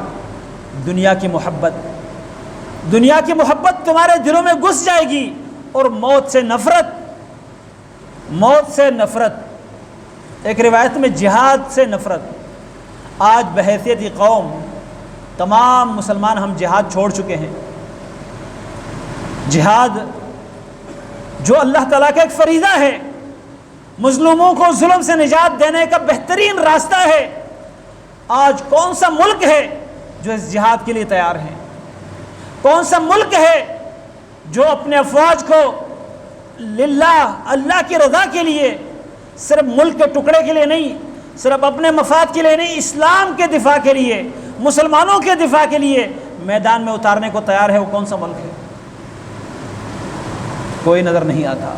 دنیا کی محبت، دنیا کی محبت تمہارے دلوں میں گھس جائے گی، اور موت سے نفرت، موت سے نفرت، ایک روایت میں جہاد سے نفرت۔ آج بحیثیت قوم تمام مسلمان ہم جہاد چھوڑ چکے ہیں۔ جہاد جو اللہ تعالیٰ کا ایک فریضہ ہے، مظلوموں کو ظلم سے نجات دینے کا بہترین راستہ ہے، آج کون سا ملک ہے جو اس جہاد کے لیے تیار ہے؟ کون سا ملک ہے جو اپنے افواج کو للہ، اللہ کی رضا کے لیے، صرف ملک کے ٹکڑے کے لیے نہیں، صرف اپنے مفاد کے لیے نہیں، اسلام کے دفاع کے لیے، مسلمانوں کے دفاع کے لیے میدان میں اتارنے کو تیار ہے؟ وہ کون سا ملک ہے؟ کوئی نظر نہیں آتا۔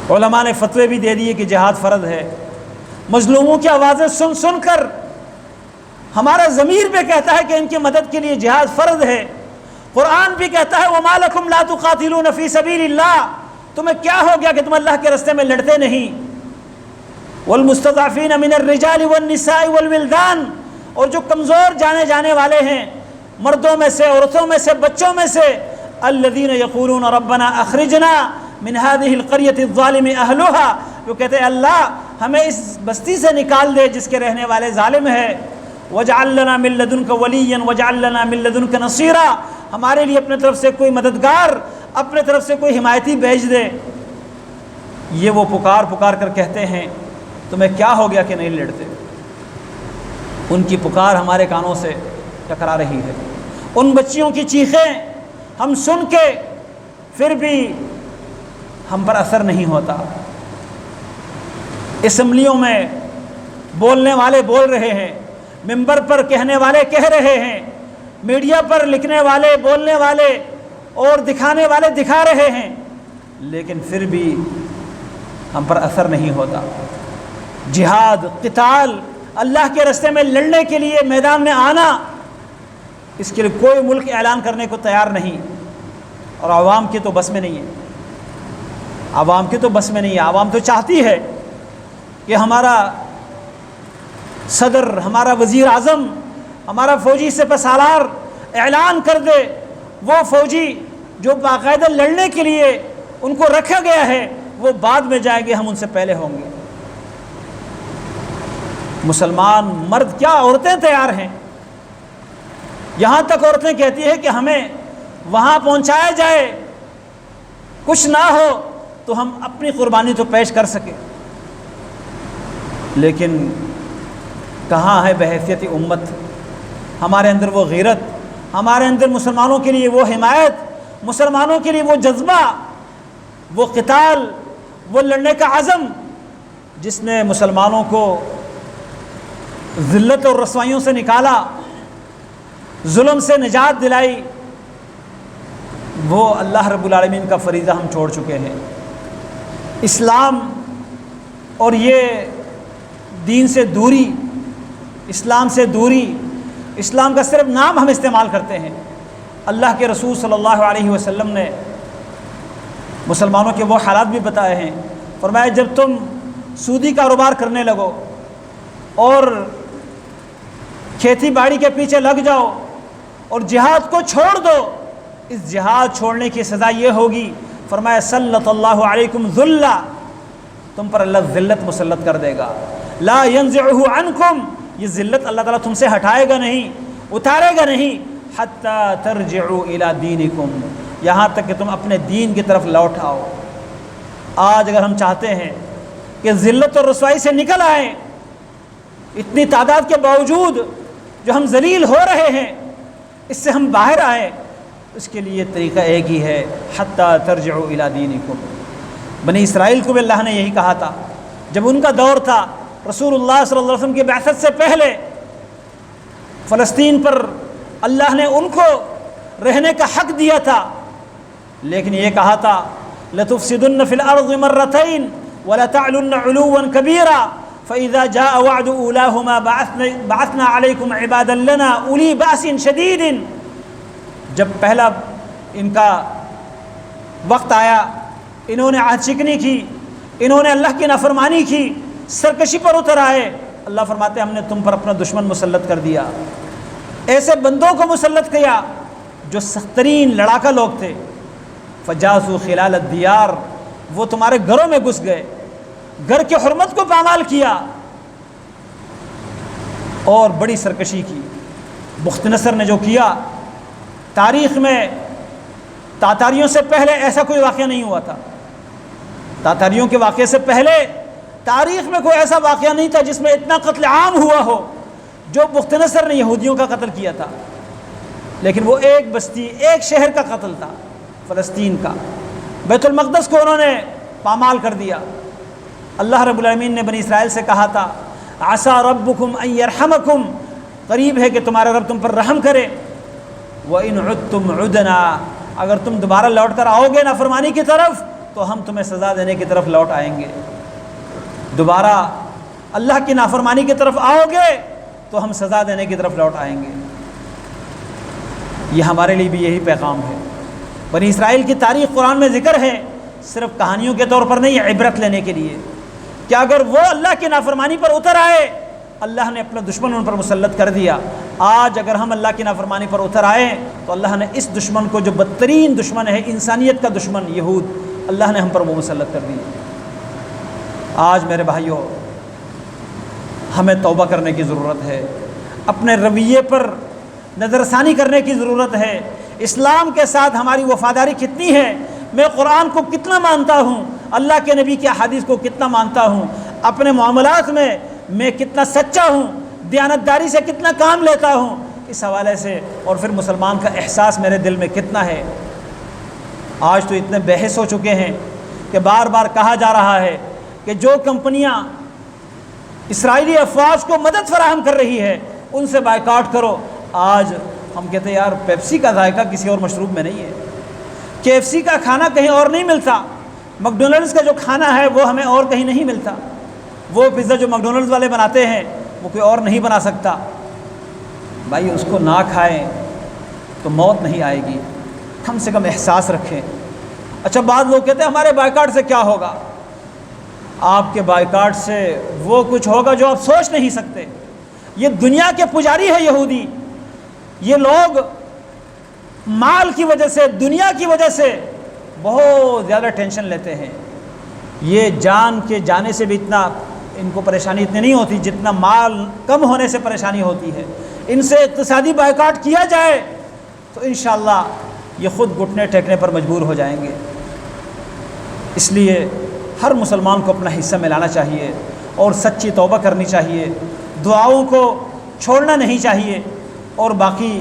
علماء نے فتوے بھی دے دیے کہ جہاد فرض ہے۔ مظلوموں کی آوازیں سن سن کر ہمارا ضمیر بھی کہتا ہے کہ ان کی مدد کے لیے جہاد فرض ہے۔ قرآن بھی کہتا ہے وَمَا لَكُمْ لَا تُقَاتِلُونَ فِي سَبِيلِ اللَّهِ، تمہیں کیا ہو گیا کہ تم اللہ کے راستے میں لڑتے نہیں۔ وَالْمُسْتَضْعَفِينَ مِنَ الرِّجَالِ وَالنِّسَاءِ وَالْوِلْدَانِ، اور جو کمزور جانے والے ہیں مردوں میں سے، عورتوں میں سے، بچوں میں سے، الَّذِينَ يَقُولُونَ رَبَّنَا أَخْرِجْنَا مِنْ هَذِهِ الْقَرْيَةِ الظَّالِمِ أَهْلُهَا، جو کہتے ہیں اللہ ہمیں اس بستی سے نکال دے جس کے رہنے والے ظالم ہے۔ وَاجْعَل لَّنَا مِن لَّدُنْكَ وَلِيًّا وَاجْعَل لَّنَا مِن لَّدُنْكَ نَصِيرًا، ہمارے لیے اپنے طرف سے کوئی مددگار، اپنے طرف سے کوئی حمایتی بھیج دے۔ یہ وہ پکار کر کہتے ہیں تمہیں کیا ہو گیا کہ نہیں لڑتے؟ ان کی پکار ہمارے کانوں سے ٹکرا رہی ہے۔ ان بچیوں کی چیخیں ہم سن کے پھر بھی ہم پر اثر نہیں ہوتا۔ اسمبلیوں میں بولنے والے بول رہے ہیں، ممبر پر کہنے والے کہہ رہے ہیں، میڈیا پر لکھنے والے، بولنے والے اور دکھانے والے دکھا رہے ہیں، لیکن پھر بھی ہم پر اثر نہیں ہوتا۔ جہاد، قتال، اللہ کے راستے میں لڑنے کے لیے میدان میں آنا، اس کے لیے کوئی ملک اعلان کرنے کو تیار نہیں، اور عوام کی تو بس میں نہیں ہے۔ عوام کی تو بس میں نہیں ہے۔ عوام تو چاہتی ہے کہ ہمارا صدر، ہمارا وزیر اعظم، ہمارا فوجی سپہ سالار اعلان کر دے، وہ فوجی جو باقاعدہ لڑنے کے لیے ان کو رکھا گیا ہے وہ بعد میں جائیں گے، ہم ان سے پہلے ہوں گے۔ مسلمان مرد کیا عورتیں تیار ہیں، یہاں تک عورتیں کہتی ہیں کہ ہمیں وہاں پہنچایا جائے، کچھ نہ ہو تو ہم اپنی قربانی تو پیش کر سکیں، لیکن کہاں ہے بحیثیت امت ہمارے اندر وہ غیرت، ہمارے اندر مسلمانوں کے لیے وہ حمایت، مسلمانوں کے لیے وہ جذبہ، وہ قتال، وہ لڑنے کا عزم جس نے مسلمانوں کو ذلت اور رسوائیوں سے نکالا، ظلم سے نجات دلائی۔ وہ اللہ رب العالمین کا فریضہ ہم چھوڑ چکے ہیں۔ اسلام اور یہ دین سے دوری، اسلام سے دوری، اسلام کا صرف نام ہم استعمال کرتے ہیں۔ اللہ کے رسول صلی اللہ علیہ وسلم نے مسلمانوں کے وہ حالات بھی بتائے ہیں۔ فرمایا جب تم سودی کاروبار کرنے لگو اور کھیتی باڑی کے پیچھے لگ جاؤ اور جہاد کو چھوڑ دو، اس جہاد چھوڑنے کی سزا یہ ہوگی، فرمایا سلط اللہ علیکم ذلہ، تم پر اللہ ذلت مسلط کر دے گا، لا ینزعہ عنکم، یہ ذلت اللہ تعالیٰ تم سے ہٹائے گا نہیں، اتارے گا نہیں، حتی ترجعوا الی دینکم، یہاں تک کہ تم اپنے دین کی طرف لوٹ آؤ۔ آج اگر ہم چاہتے ہیں کہ ذلت اور رسوائی سے نکل آئیں، اتنی تعداد کے باوجود جو ہم ذلیل ہو رہے ہیں اس سے ہم باہر آئیں، اس کے لیے طریقہ ایک ہی ہے، حتی ترجعوا الی دینکم۔ بنی اسرائیل کو بھی اللہ نے یہی کہا تھا جب ان کا دور تھا، رسول اللہ صلی اللہ علیہ وسلم کی بعثت سے پہلے فلسطین پر اللہ نے ان کو رہنے کا حق دیا تھا، لیکن یہ کہا تھا لَتُفْسِدُنَّ فِي الْأَرْضِ مَرَّتَيْنِ وَلَتَعْلُنَّ عُلُوًّا كَبِيرًا فَإِذَا جَاءَ وَعْدُ أُولَاهُمَا بَعَثْنَا عَلَيْكُمْ عِبَادًا لَنَا أُولِي بَأْسٍ شَدِيدٍ، جب پہلا ان کا وقت آیا، انہوں نے عہد شکنی کی، انہوں نے اللہ کی نافرمانی کی، سرکشی پر اتر آئے، اللہ فرماتے ہیں ہم نے تم پر اپنا دشمن مسلط کر دیا، ایسے بندوں کو مسلط کیا جو سخت ترین لڑاکا لوگ تھے، فجاسوا خلال الدیار، وہ تمہارے گھروں میں گھس گئے، گھر کی حرمت کو پامال کیا اور بڑی سرکشی کی۔ بخت نصر نے جو کیا، تاریخ میں تاتاریوں سے پہلے ایسا کوئی واقعہ نہیں ہوا تھا، تاتاریوں کے واقعے سے پہلے تاریخ میں کوئی ایسا واقعہ نہیں تھا جس میں اتنا قتل عام ہوا ہو جو بخت نصر نے یہودیوں کا قتل کیا تھا، لیکن وہ ایک بستی، ایک شہر کا قتل تھا، فلسطین کا۔ بیت المقدس کو انہوں نے پامال کر دیا۔ اللہ رب العالمین نے بنی اسرائیل سے کہا تھا عسیٰ ربکم ان یرحمکم، قریب ہے کہ تمہارا رب تم پر رحم کرے، وَإِنْ عُدْتُمْ عُدْنَا، اگر تم دوبارہ لوٹ کر آؤ گے نافرمانی کی طرف تو ہم تمہیں سزا دینے کی طرف لوٹ آئیں گے، دوبارہ اللہ کی نافرمانی کی طرف آؤ گے تو ہم سزا دینے کی طرف لوٹ آئیں گے۔ یہ ہمارے لیے بھی یہی پیغام ہے۔ بنی اسرائیل کی تاریخ قرآن میں ذکر ہے، صرف کہانیوں کے طور پر نہیں، عبرت لینے کے لیے کہ اگر وہ اللہ کی نافرمانی پر اتر آئے، اللہ نے اپنا دشمن ان پر مسلط کر دیا۔ آج اگر ہم اللہ کی نافرمانی پر اتر آئیں تو اللہ نے اس دشمن کو، جو بدترین دشمن ہے، انسانیت کا دشمن یہود، اللہ نے ہم پر وہ مسلط کر دیا۔ آج میرے بھائیوں، ہمیں توبہ کرنے کی ضرورت ہے، اپنے رویے پر نظر ثانی کرنے کی ضرورت ہے۔ اسلام کے ساتھ ہماری وفاداری کتنی ہے، میں قرآن کو کتنا مانتا ہوں، اللہ کے نبی کی احادیث کو کتنا مانتا ہوں، اپنے معاملات میں کتنا سچا ہوں، دیانتداری سے کتنا کام لیتا ہوں، اس حوالے سے، اور پھر مسلمان کا احساس میرے دل میں کتنا ہے۔ آج تو اتنے بحث ہو چکے ہیں کہ بار بار کہا جا رہا ہے کہ جو کمپنیاں اسرائیلی افواج کو مدد فراہم کر رہی ہے ان سے بائیکاٹ کرو۔ آج ہم کہتے ہیں یار پیپسی کا ذائقہ کسی اور مشروب میں نہیں ہے، KFC کا کھانا کہیں اور نہیں ملتا، میکڈونلڈس کا جو کھانا ہے وہ ہمیں اور کہیں نہیں ملتا، وہ پزا جو میکڈونلڈس والے بناتے ہیں وہ کوئی اور نہیں بنا سکتا۔ بھائی اس کو نہ کھائیں تو موت نہیں آئے گی، کم سے کم احساس رکھیں۔ اچھا بعض لوگ کہتے ہیں ہمارے بائیکاٹ سے کیا ہوگا؟ آپ کے بائیکاٹ سے وہ کچھ ہوگا جو آپ سوچ نہیں سکتے۔ یہ دنیا کے پجاری ہے یہودی، یہ لوگ مال کی وجہ سے، دنیا کی وجہ سے بہت زیادہ ٹینشن لیتے ہیں۔ یہ جان کے جانے سے بھی اتنا ان کو پریشانی اتنی نہیں ہوتی جتنا مال کم ہونے سے پریشانی ہوتی ہے۔ ان سے اقتصادی بائیکاٹ کیا جائے تو انشاءاللہ یہ خود گھٹنے ٹیکنے پر مجبور ہو جائیں گے۔ اس لیے ہر مسلمان کو اپنا حصہ ملانا چاہیے اور سچی توبہ کرنی چاہیے، دعاؤں کو چھوڑنا نہیں چاہیے، اور باقی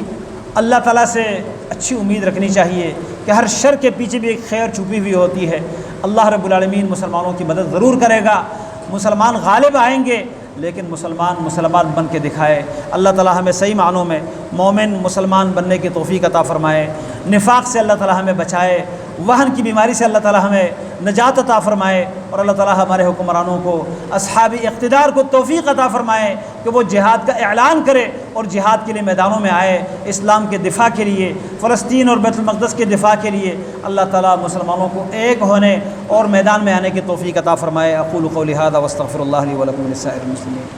اللہ تعالیٰ سے اچھی امید رکھنی چاہیے کہ ہر شر کے پیچھے بھی ایک خیر چھپی ہوئی ہوتی ہے۔ اللہ رب العالمین مسلمانوں کی مدد ضرور کرے گا، مسلمان غالب آئیں گے، لیکن مسلمان بن کے دکھائے۔ اللہ تعالیٰ ہمیں صحیح معنوں میں مومن مسلمان بننے کی توفیق عطا فرمائے، نفاق سے اللہ تعالیٰ ہمیں بچائے، وہن کی بیماری سے اللہ تعالیٰ ہمیں نجات عطا فرمائے، اور اللہ تعالیٰ ہمارے حکمرانوں کو، اصحاب اقتدار کو توفیق عطا فرمائے کہ وہ جہاد کا اعلان کرے اور جہاد کے لیے میدانوں میں آئے، اسلام کے دفاع کے لیے، فلسطین اور بیت المقدس کے دفاع کے لیے۔ اللہ تعالیٰ مسلمانوں کو ایک ہونے اور میدان میں آنے کی توفیق عطا فرمائے۔ اقول قولی ھذا واستغفر اللہ لی ولکم ولسائر المسلمین۔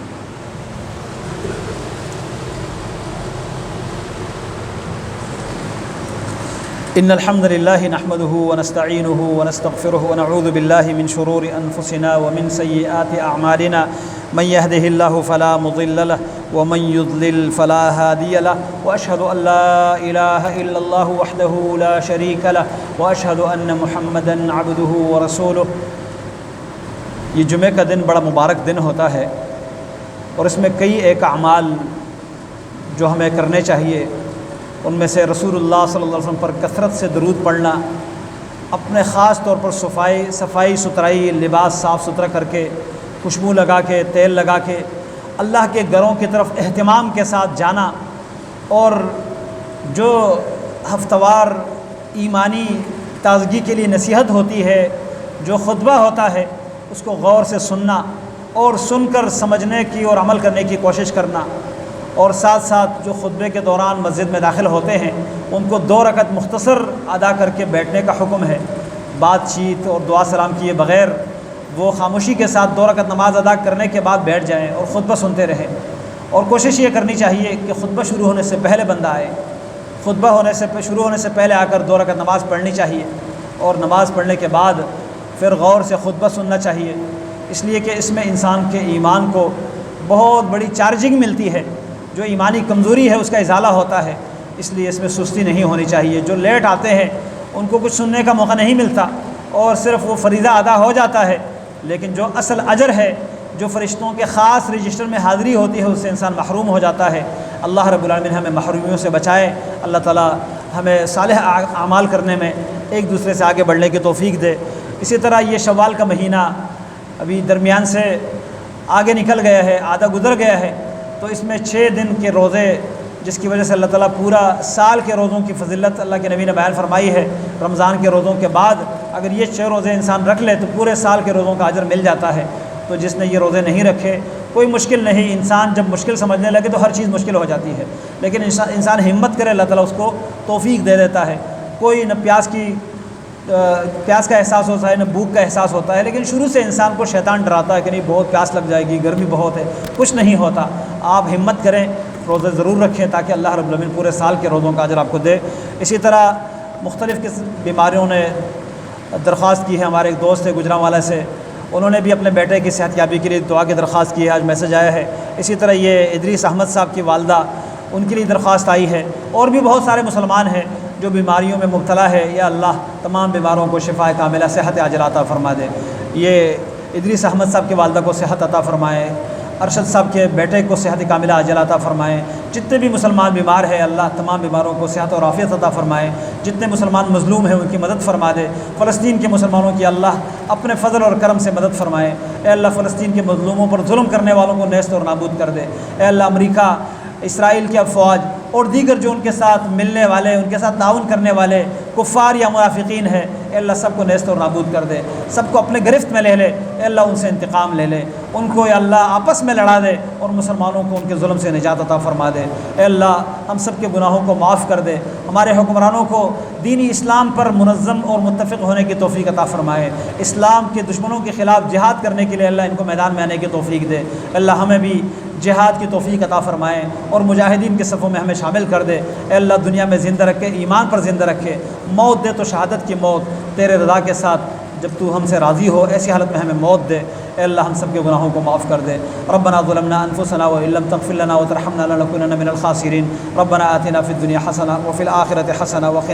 ان الحمد لله نحمده ونستعينه ونستغفره ونعوذ بالله من شرور انفسنا ومن سيئات اعمالنا، من يهده الله فلا مضل له ومن يضلل فلا هادي له، واشهد ان لا اله الا الله وحده لا شريك له، واشهد ان محمدا عبده ورسوله۔ یہ جمعہ کا دن بڑا مبارک دن ہوتا ہے، اور اس میں کئی ایک اعمال جو ہمیں کرنے چاہیے، ان میں سے رسول اللہ صلی اللہ علیہ وسلم پر کثرت سے درود پڑھنا، اپنے خاص طور پر صفائی ستھرائی، لباس صاف ستھرا کر کے، خوشبو لگا کے، تیل لگا کے اللہ کے گھروں کی طرف اہتمام کے ساتھ جانا، اور جو ہفتہ وار ایمانی تازگی کے لیے نصیحت ہوتی ہے، جو خطبہ ہوتا ہے، اس کو غور سے سننا اور سن کر سمجھنے کی اور عمل کرنے کی کوشش کرنا، اور ساتھ ساتھ جو خطبے کے دوران مسجد میں داخل ہوتے ہیں ان کو 2 رکعت مختصر ادا کر کے بیٹھنے کا حکم ہے، بات چیت اور دعا سلام کیے بغیر وہ خاموشی کے ساتھ 2 رکعت نماز ادا کرنے کے بعد بیٹھ جائیں اور خطبہ سنتے رہیں۔ اور کوشش یہ کرنی چاہیے کہ خطبہ شروع ہونے سے پہلے بندہ آئے، خطبہ شروع ہونے سے پہلے آ کر 2 رکعت نماز پڑھنی چاہیے، اور نماز پڑھنے کے بعد پھر غور سے خطبہ سننا چاہیے، اس لیے کہ اس میں انسان کے ایمان کو بہت بڑی چارجنگ ملتی ہے، جو ایمانی کمزوری ہے اس کا ازالہ ہوتا ہے، اس لیے اس میں سستی نہیں ہونی چاہیے۔ جو لیٹ آتے ہیں ان کو کچھ سننے کا موقع نہیں ملتا اور صرف وہ فریضہ ادا ہو جاتا ہے، لیکن جو اصل اجر ہے، جو فرشتوں کے خاص رجسٹر میں حاضری ہوتی ہے، اس سے انسان محروم ہو جاتا ہے۔ اللہ رب العالمین ہمیں محرومیوں سے بچائے، اللہ تعالیٰ ہمیں صالح اعمال کرنے میں ایک دوسرے سے آگے بڑھنے کی توفیق دے۔ اسی طرح یہ شوال کا مہینہ ابھی درمیان سے آگے نکل گیا ہے، آدھا گزر گیا ہے، تو اس میں 6 دن کے روزے جس کی وجہ سے اللہ تعالیٰ پورا سال کے روزوں کی فضیلت اللہ کے نبی نے بیان فرمائی ہے۔ رمضان کے روزوں کے بعد اگر یہ 6 روزے انسان رکھ لے تو پورے سال کے روزوں کا اجر مل جاتا ہے۔ تو جس نے یہ روزے نہیں رکھے، کوئی مشکل نہیں، انسان جب مشکل سمجھنے لگے تو ہر چیز مشکل ہو جاتی ہے، لیکن انسان ہمت کرے، اللہ تعالیٰ اس کو توفیق دے دیتا ہے۔ کوئی نہ پیاس کا احساس ہوتا ہے نہ بھوک کا احساس ہوتا ہے، لیکن شروع سے انسان کو شیطان ڈراتا ہے کہ نہیں بہت پیاس لگ جائے گی، گرمی بہت ہے، کچھ نہیں ہوتا۔ آپ ہمت کریں، روزے ضرور رکھیں تاکہ اللہ رب العالمین پورے سال کے روزوں کا اجر آپ کو دے۔ اسی طرح مختلف قسم بیماریوں نے درخواست کی ہے، ہمارے ایک دوست ہے گجرانوالہ سے، انہوں نے بھی اپنے بیٹے کی صحت یابی کے لیے دعا کی درخواست کی ہے، آج میسج آیا ہے۔ اسی طرح یہ ادریس احمد صاحب کی والدہ، ان کے لیے درخواست آئی ہے، اور بھی بہت سارے مسلمان ہیں جو بیماریوں میں مبتلا ہے۔ یا اللہ تمام بیماروں کو شفا کاملہ صحت عاجلہ عطا فرما دے۔ یہ ادریس احمد صاحب کی والدہ کو صحت عطا فرمائے، ارشد صاحب کے بیٹے کو صحت کاملہ عاجلہ عطا فرمائے۔ جتنے بھی مسلمان بیمار ہیں اللہ تمام بیماروں کو صحت اور عافیت عطا فرمائے۔ جتنے مسلمان مظلوم ہیں ان کی مدد فرما دے۔ فلسطین کے مسلمانوں کی اللہ اپنے فضل اور کرم سے مدد فرمائے۔ اے اللہ فلسطین کے مظلوموں پر ظلم کرنے والوں کو نیست اور نابود کر دے۔ اے اللہ امریکہ، اسرائیل کی افواج اور دیگر جو ان کے ساتھ ملنے والے، ان کے ساتھ تعاون کرنے والے کفار یا منافقین ہیں، اے اللہ سب کو نیست اور نابود کر دے، سب کو اپنے گرفت میں لے لے۔ اے اللہ ان سے انتقام لے لے، ان کو اے اللہ آپس میں لڑا دے اور مسلمانوں کو ان کے ظلم سے نجات عطا فرما دے۔ اے اللہ ہم سب کے گناہوں کو معاف کر دے، ہمارے حکمرانوں کو دینی اسلام پر منظم اور متفق ہونے کی توفیق عطا فرمائے، اسلام کے دشمنوں کے خلاف جہاد کرنے کے لیے اللہ ان کو میدان میں آنے کی توفیق دے۔ اللہ ہمیں بھی جہاد کی توفیق عطا فرمائے اور مجاہدین کے صفوں میں ہمیں شامل کر دے۔ اے اللہ دنیا میں زندہ رکھے، ایمان پر زندہ رکھے، موت دے تو شہادت کی موت تیرے رضا کے ساتھ، جب تو ہم سے راضی ہو ایسی حالت میں ہمیں موت دے۔ اے اللہ ہم سب کے گناہوں کو معاف کر دے۔ ربنا ظلمنا انفسنا وان لم تغفر لنا وترحمنا لنكونن من الخاسرین۔ ربنا آتنا فی الدنیا حسنہ وفی الآخرۃ حسنہ وقنا